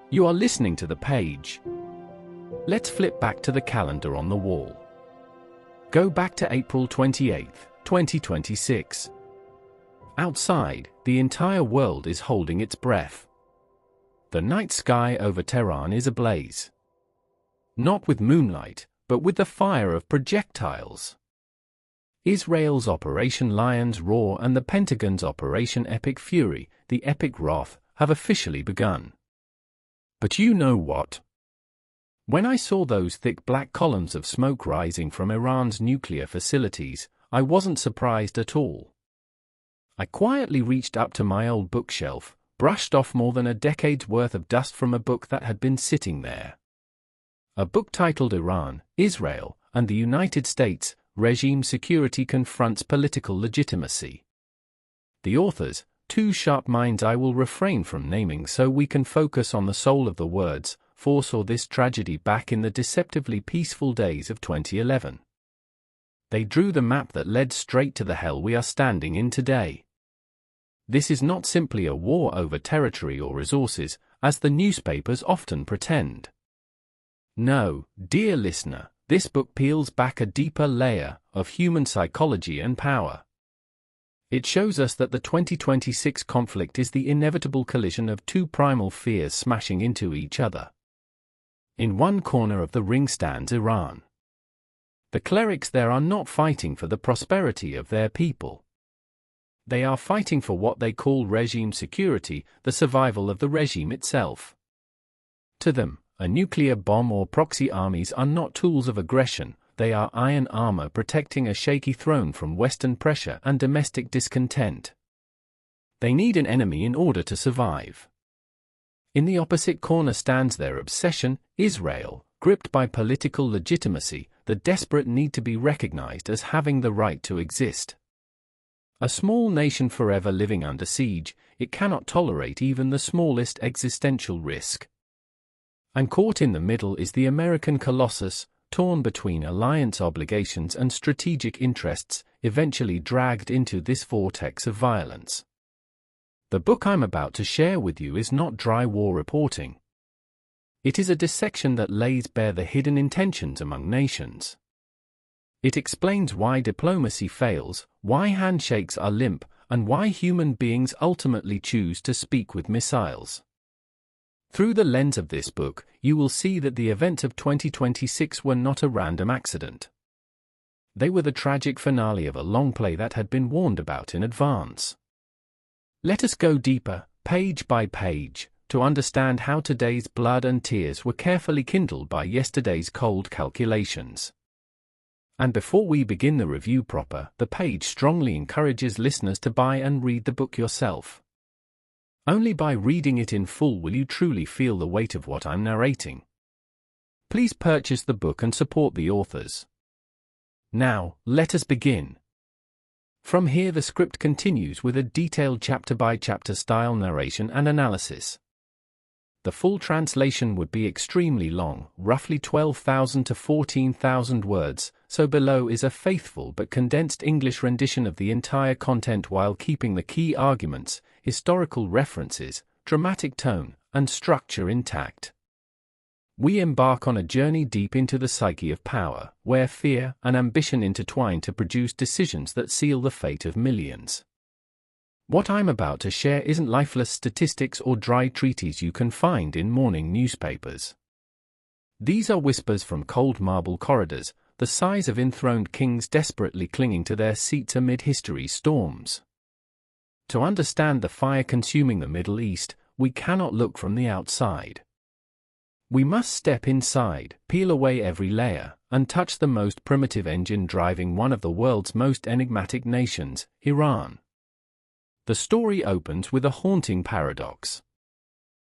You are listening to The Page. Let's flip back to the calendar on the wall. Go back to April 28, 2026. Outside, the entire world is holding its breath. The night sky over Tehran is ablaze. Not with moonlight, but with the fire of projectiles. Israel's Operation Lion's Roar and the Pentagon's Operation Epic Fury, the Epic Wrath, have officially begun. But you know what? When I saw those thick black columns of smoke rising from Iran's nuclear facilities, I wasn't surprised at all. I quietly reached up to my old bookshelf, brushed off more than a decade's worth of dust from a book that had been sitting there. A book titled Iran, Israel, and the United States, Regime Security Confronts Political Legitimacy. The authors, two sharp minds I will refrain from naming so we can focus on the soul of the words, foresaw this tragedy back in the deceptively peaceful days of 2011. They drew the map that led straight to the hell we are standing in today. This is not simply a war over territory or resources, as the newspapers often pretend. No, dear listener, this book peels back a deeper layer of human psychology and power. It shows us that the 2026 conflict is the inevitable collision of two primal fears smashing into each other. In one corner of the ring stands Iran. The clerics there are not fighting for the prosperity of their people. They are fighting for what they call regime security, the survival of the regime itself. To them, a nuclear bomb or proxy armies are not tools of aggression. They are iron armor protecting a shaky throne from Western pressure and domestic discontent. They need an enemy in order to survive. In the opposite corner stands their obsession, Israel, gripped by political legitimacy, the desperate need to be recognized as having the right to exist. A small nation forever living under siege, it cannot tolerate even the smallest existential risk. And caught in the middle is the American colossus, torn between alliance obligations and strategic interests, eventually dragged into this vortex of violence. The book I'm about to share with you is not dry war reporting. It is a dissection that lays bare the hidden intentions among nations. It explains why diplomacy fails, why handshakes are limp, and why human beings ultimately choose to speak with missiles. Through the lens of this book, you will see that the events of 2026 were not a random accident. They were the tragic finale of a long play that had been warned about in advance. Let us go deeper, page by page, to understand how today's blood and tears were carefully kindled by yesterday's cold calculations. And before we begin the review proper, The Page strongly encourages listeners to buy and read the book yourself. Only by reading it in full will you truly feel the weight of what I'm narrating. Please purchase the book and support the authors. Now, let us begin. From here the script continues with a detailed chapter-by-chapter style narration and analysis. The full translation would be extremely long, roughly 12,000 to 14,000 words, so below is a faithful but condensed English rendition of the entire content while keeping the key arguments, historical references, dramatic tone, and structure intact. We embark on a journey deep into the psyche of power, where fear and ambition intertwine to produce decisions that seal the fate of millions. What I'm about to share isn't lifeless statistics or dry treaties you can find in morning newspapers. These are whispers from cold marble corridors, the size of enthroned kings desperately clinging to their seats amid history's storms. To understand the fire consuming the Middle East, we cannot look from the outside. We must step inside, peel away every layer, and touch the most primitive engine driving one of the world's most enigmatic nations, Iran. The story opens with a haunting paradox.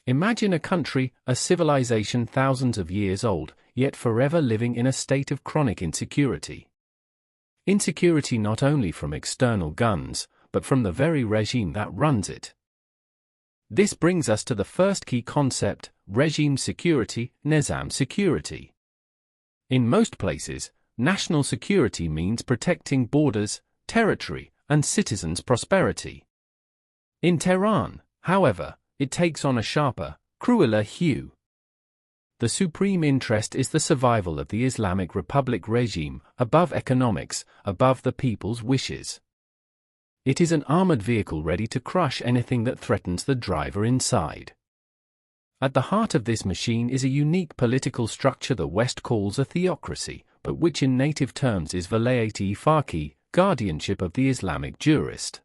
Imagine a country, a civilization thousands of years old, yet forever living in a state of chronic insecurity. Insecurity not only from external guns, but from the very regime that runs it. This brings us to the first key concept, regime security, nizam security. In most places, national security means protecting borders, territory, and citizens' prosperity. In Tehran, however, it takes on a sharper, crueler hue. The supreme interest is the survival of the Islamic Republic regime, above economics, above the people's wishes. It is an armored vehicle ready to crush anything that threatens the driver inside. At the heart of this machine is a unique political structure the West calls a theocracy, but which in native terms is velayat-e faqih, guardianship of the Islamic jurist.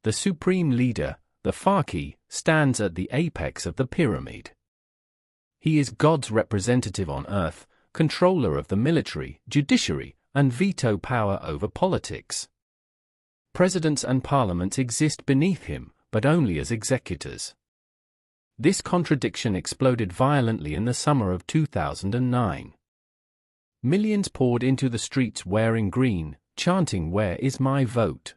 The supreme leader, the faqih, stands at the apex of the pyramid. He is God's representative on earth, controller of the military, judiciary, and veto power over politics. Presidents and parliaments exist beneath him, but only as executors. This contradiction exploded violently in the summer of 2009. Millions poured into the streets wearing green, chanting "Where is my vote?"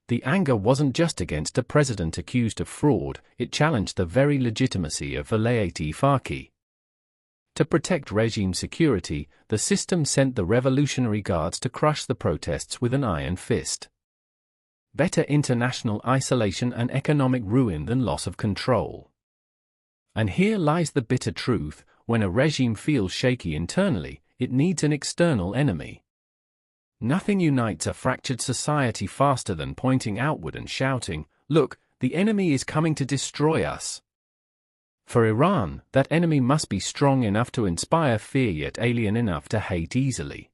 The anger wasn't just against a president accused of fraud, it challenged the very legitimacy of velayat-e faqih. To protect regime security, the system sent the Revolutionary Guards to crush the protests with an iron fist. Better international isolation and economic ruin than loss of control. And here lies the bitter truth: when a regime feels shaky internally, it needs an external enemy. Nothing unites a fractured society faster than pointing outward and shouting, "Look, the enemy is coming to destroy us." For Iran, that enemy must be strong enough to inspire fear yet alien enough to hate easily.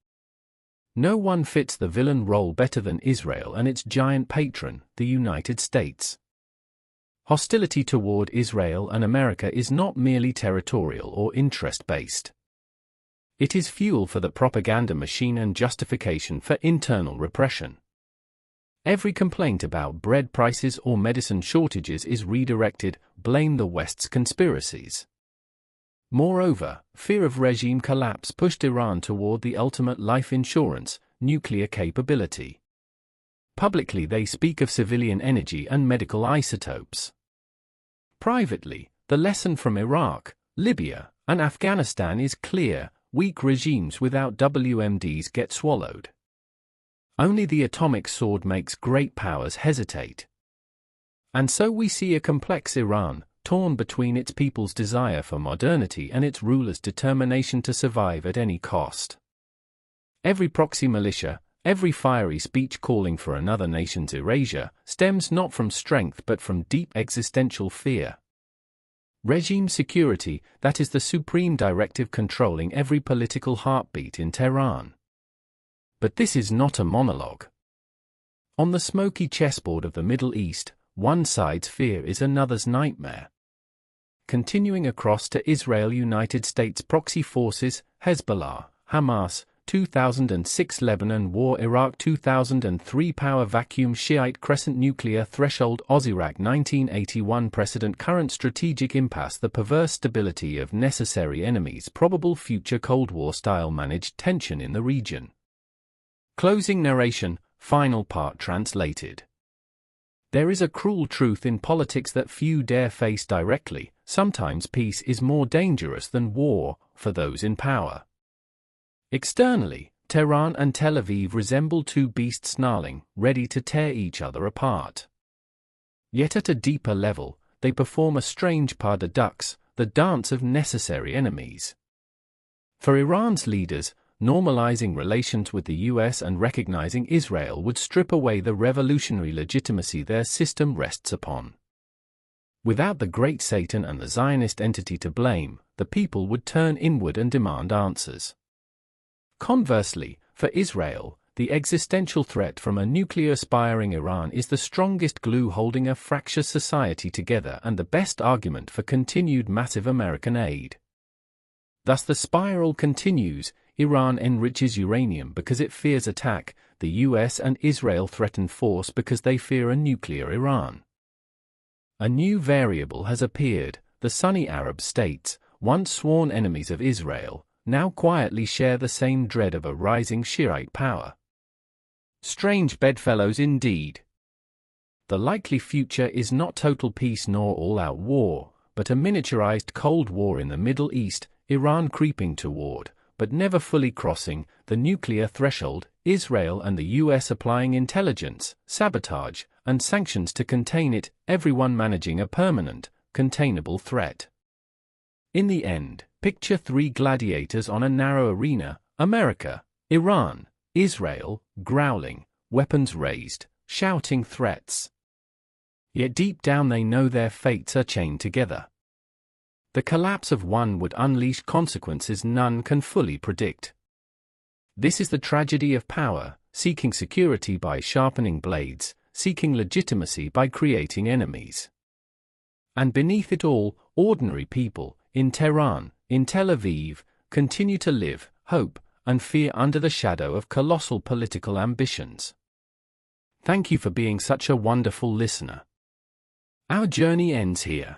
No one fits the villain role better than Israel and its giant patron, the United States. Hostility toward Israel and America is not merely territorial or interest-based. It is fuel for the propaganda machine and justification for internal repression. Every complaint about bread prices or medicine shortages is redirected, blame the West's conspiracies. Moreover, fear of regime collapse pushed Iran toward the ultimate life insurance, nuclear capability. Publicly they speak of civilian energy and medical isotopes. Privately, the lesson from Iraq, Libya, and Afghanistan is clear: weak regimes without WMDs get swallowed. Only the atomic sword makes great powers hesitate. And so we see a complex Iran, torn between its people's desire for modernity and its rulers' determination to survive at any cost. Every proxy militia, every fiery speech calling for another nation's erasure, stems not from strength but from deep existential fear. Regime security, that is the supreme directive controlling every political heartbeat in Tehran. But this is not a monologue. On the smoky chessboard of the Middle East, one side's fear is another's nightmare. Continuing across to Israel, United States proxy forces, Hezbollah, Hamas, 2006 Lebanon War, Iraq 2003 Power Vacuum, Shiite Crescent, Nuclear Threshold, Iraq 1981 Precedent, Current Strategic Impasse, The Perverse Stability of Necessary Enemies, Probable Future Cold War-Style Managed Tension in the Region. Closing narration, final part translated. There is a cruel truth in politics that few dare face directly: sometimes peace is more dangerous than war, for those in power. Externally, Tehran and Tel Aviv resemble two beasts snarling, ready to tear each other apart. Yet at a deeper level, they perform a strange pas de deux, the dance of necessary enemies. For Iran's leaders, normalizing relations with the US and recognizing Israel would strip away the revolutionary legitimacy their system rests upon. Without the Great Satan and the Zionist entity to blame, the people would turn inward and demand answers. Conversely, for Israel, the existential threat from a nuclear-aspiring Iran is the strongest glue holding a fractious society together and the best argument for continued massive American aid. Thus the spiral continues: Iran enriches uranium because it fears attack, the US and Israel threaten force because they fear a nuclear Iran. A new variable has appeared: the Sunni Arab states, once sworn enemies of Israel, now quietly share the same dread of a rising Shiite power. Strange bedfellows indeed. The likely future is not total peace nor all-out war, but a miniaturized Cold War in the Middle East, Iran creeping toward, but never fully crossing, the nuclear threshold, Israel and the US applying intelligence, sabotage, and sanctions to contain it, everyone managing a permanent, containable threat. In the end, picture three gladiators on a narrow arena: America, Iran, Israel, growling, weapons raised, shouting threats. Yet deep down they know their fates are chained together. The collapse of one would unleash consequences none can fully predict. This is the tragedy of power, seeking security by sharpening blades, seeking legitimacy by creating enemies. And beneath it all, ordinary people, in Tehran, in Tel Aviv, continue to live, hope, and fear under the shadow of colossal political ambitions. Thank you for being such a wonderful listener. Our journey ends here.